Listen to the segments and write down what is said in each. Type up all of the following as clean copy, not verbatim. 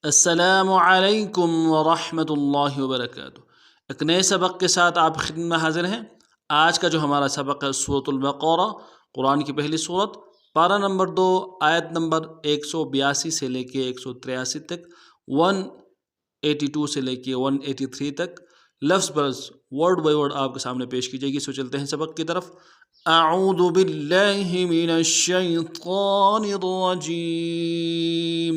अस्सलामु अलैकुम वरहमतुल्लाहि वबरकातुहू। एक नए सबक के साथ आप खिदमत में हाजिर हैं। आज का जो हमारा सबक है सूरतुल बक़रा, कुरान की पहली सूरत, पारा नंबर 2, आयत नंबर 182 से लेके 183 तक, 182 से लेके 183 तक, लफ्ज़ बरस वर्ड बाय वर्ड आपके सामने पेश की जाएगी। सो चलते हैं सबक की तरफ। अऊज़ु बिल्लाहि मिनश शैतानिर रजीम,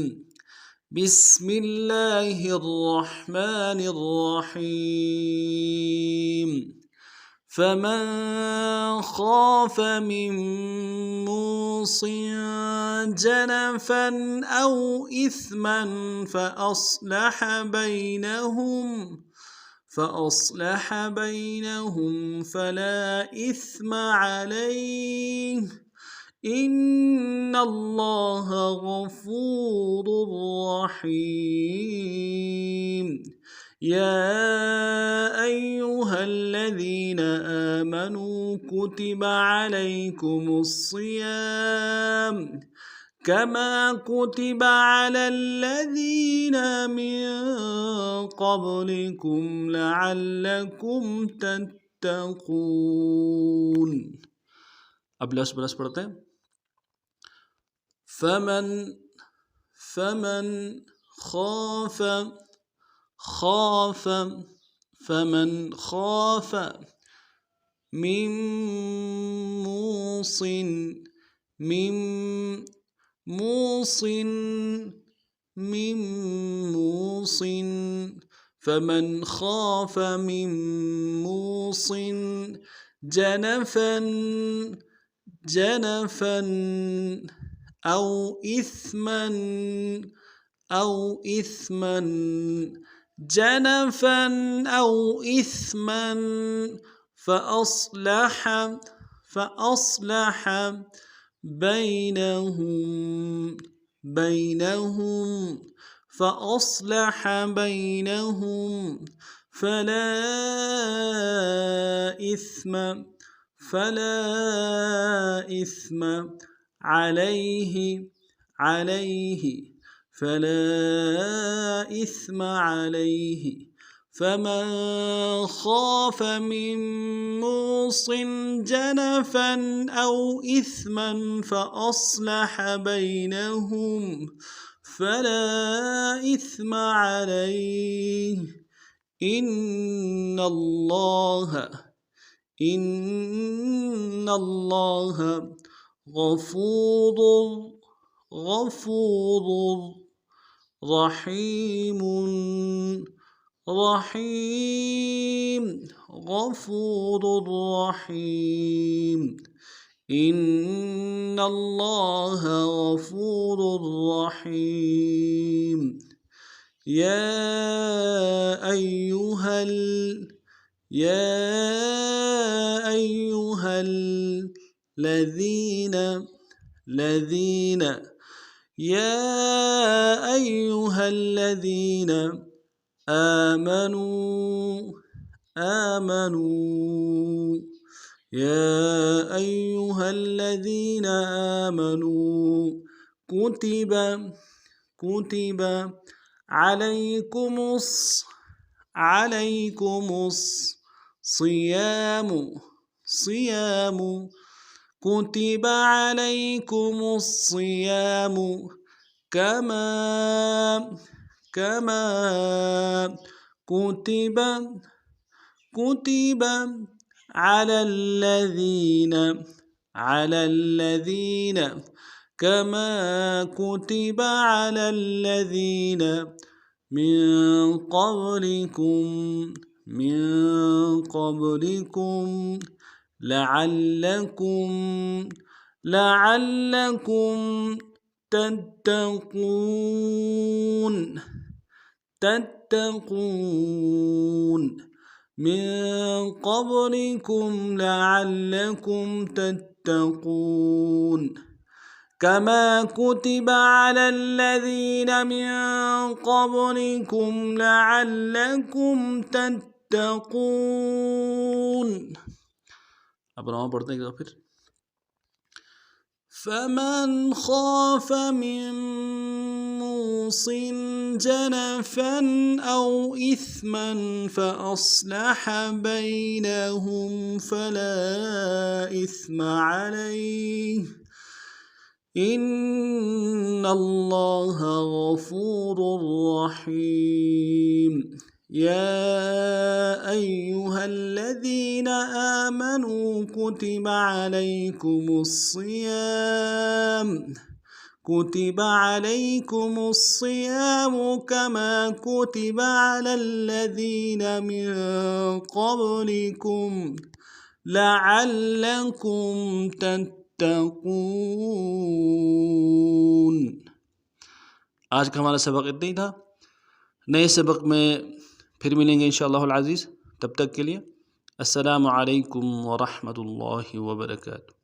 बिस्मिल्लाहिर्रहमानिर्रहीम। फमन खाफ मिन मूसिन जनफन औ इस्मन फ़अस्लह बैनहुम फला इस्म अलैहि इन्नल्लाह गफूरुर रहीम। या अय्युहल्लज़ीना आमनू कुतिबा अलैकुमुस्सियाम कमा कुतिबा अलल्लज़ीना मिन क़ब्लिकुम लअल्लकुम तत्तक़ून। अब लफ्ज़ बरस पढ़ते हैं। फमन फमन खाफ खाफ फमन खाफ मिन मूसिन मिन मूसिन मिन मूसिन फमन खाफ मिन मूसिन जनफन जनफन औ इस्मन जनफन औ इस्मन फ़अस्लह बैनहुम फ़अस्लह बैनहुम फला इस्म अलैहि फला इस्म अलैहि। फमन खाफ मिन मूसिन जनफन औ इस्मन फ़अस्लह बैनहुम फला इस्म अलैहि इन्नल्लाह गफूरुर रहीमुन गफूरुर रहीम। इन्नल्लाह गफूरुर रहीम। या अय्युहल्लज़ीना आमनू कुतिब अलैकुमुस सियामु कुतिब अलैकुमुस्सियामु कमा कुतिब على الذين من قبلكم لعلكم تتقون من قبلكم لعلكم تتقون كما كتب على الذين من قبلكم لعلكم تتقون। अब नाम पढ़ते हैं फिर। فمن خاف من موص جنفا أو إثما فأصلح بينهم فلا إثم عليه إن الله غفور رحيم. يا أيها الذين آمنوا كتب عليكم الصيام كما كتب على الذين من قبلكم لعلكم تتقون. आज का हमारा सबक इतना ही था। नए सबक में फिर मिलेंगे इंशाअल्लाह अल अज़ीज़। तब तक के लिए अस्सलामु अलैकुम व रहमतुल्लाहि व बरकातुहू।